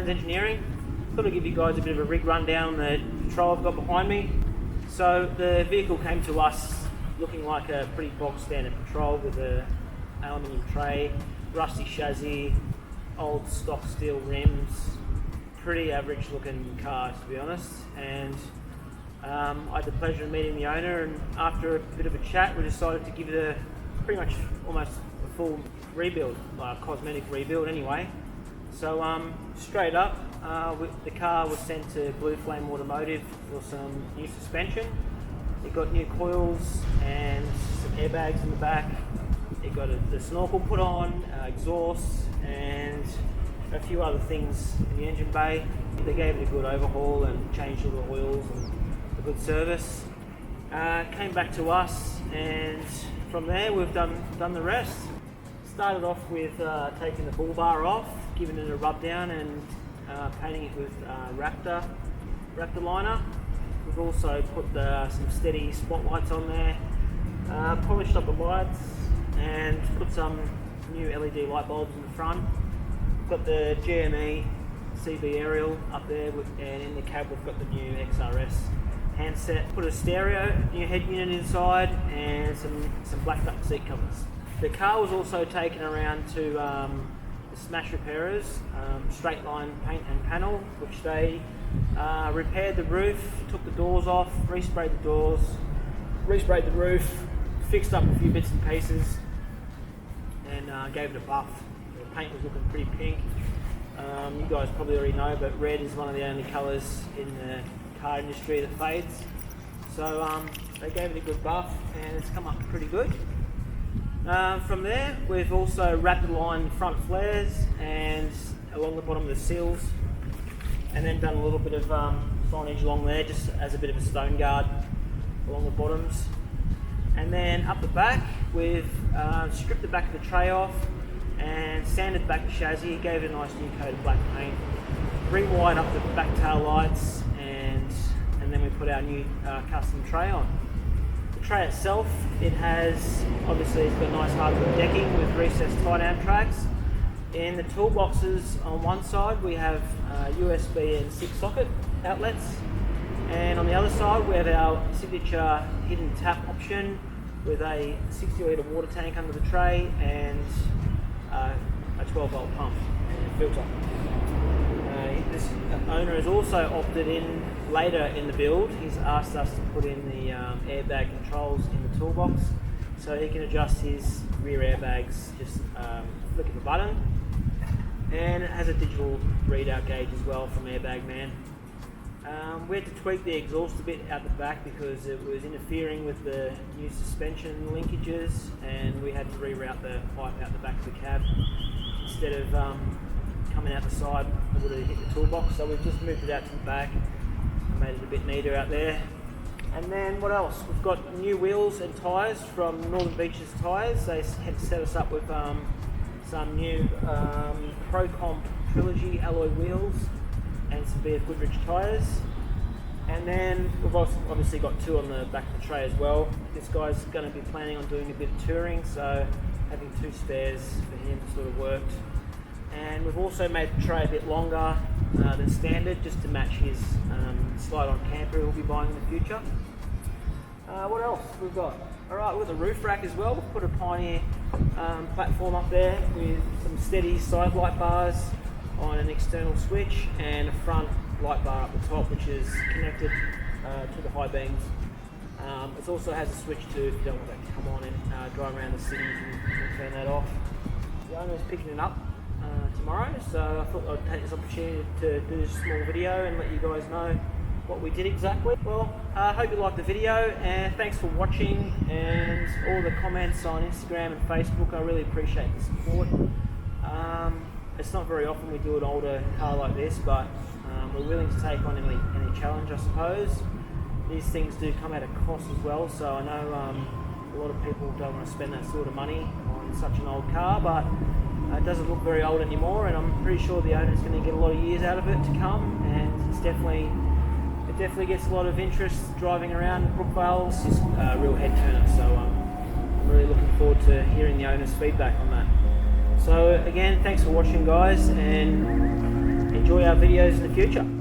Shannons Engineering. Thought I'd give you guys a bit of a rig rundown on the patrol I've got behind me. So the vehicle came to us looking like a pretty bog standard patrol with a aluminium tray, rusty chassis, old stock steel rims, pretty average looking car to be honest. And I had the pleasure of meeting the owner, and after a bit of a chat we decided to give it a pretty much almost a full rebuild, cosmetic rebuild anyway. So straight up, the car was sent to Blue Flame Automotive for some new suspension. It got new coils and some airbags in the back. It got the snorkel put on, exhaust, and a few other things in the engine bay. They gave it a good overhaul and changed all the oils and a good service. Came back to us, and from there we've done the rest. Started off with taking the bull bar off, giving it a rub down and painting it with Raptor liner. We've also put some steady spotlights on there, polished up the lights and put some new LED light bulbs in the front. We've got the GME CB aerial up there and in the cab we've got the new XRS handset. Put a stereo, new head unit inside and some blacked up seat covers. The car was also taken around to the Smash Repairers, Straight Line Paint and Panel, which they repaired the roof, took the doors off, resprayed the doors, resprayed the roof, fixed up a few bits and pieces and gave it a buff. The paint was looking pretty pink. You guys probably already know, but red is one of the only colours in the car industry that fades. So they gave it a good buff and it's come up pretty good. From there, we've also wrapped the line front flares and along the bottom of the seals, and then done a little bit of signage along there just as a bit of a stone guard along the bottoms. And then up the back, we've stripped the back of the tray off and sanded back the chassis, gave it a nice new coat of black paint, re-wired up the back tail lights, and then we put our new custom tray on. The tray itself, it's got nice hardwood decking with recessed tie-down tracks. In the toolboxes on one side we have USB and 6 socket outlets, and on the other side we have our signature hidden tap option with a 60 litre water tank under the tray and a 12 volt pump and filter. This owner has also opted in later in the build. He's asked us to put in the airbag controls in the toolbox so he can adjust his rear airbags just flick of a button. And it has a digital readout gauge as well from Airbag Man. We had to tweak the exhaust a bit out the back because it was interfering with the new suspension linkages, and we had to reroute the pipe out the back of the cab. Instead of coming out the side, it would have hit the toolbox, so we've just moved it out to the back and made it a bit neater out there. And then what else? We've got new wheels and tyres from Northern Beaches Tyres. They had set us up with some new Pro Comp Trilogy alloy wheels and some BF Goodrich tyres. And then we've also obviously got 2 on the back of the tray as well. This guy's going to be planning on doing a bit of touring, so having 2 spares for him sort of worked. And we've also made the tray a bit longer than standard just to match his slide-on camper he'll be buying in the future. What else we've got? Alright, we've got the roof rack as well. We've put a Pioneer platform up there with some steady side light bars on an external switch and a front light bar up the top which is connected to the high beams. It also has a switch too if you don't want that to come on and drive around the city, you can turn that off. The owner's picking it up tomorrow, so I thought I'd take this opportunity to do this small video and let you guys know what we did exactly. Well, I hope you liked the video and thanks for watching and all the comments on Instagram and Facebook. I really appreciate the support. It's not very often we do an older car like this, but we're willing to take on any challenge, I suppose. These things do come at a cost as well, so I know a lot of people don't want to spend that sort of money on such an old car, but it doesn't look very old anymore, and I'm pretty sure the owner's going to get a lot of years out of it to come, and it definitely gets a lot of interest driving around Brookvale. It's just a real head turner, so I'm really looking forward to hearing the owner's feedback on that. So again, thanks for watching guys, and enjoy enjoy our videos in the future.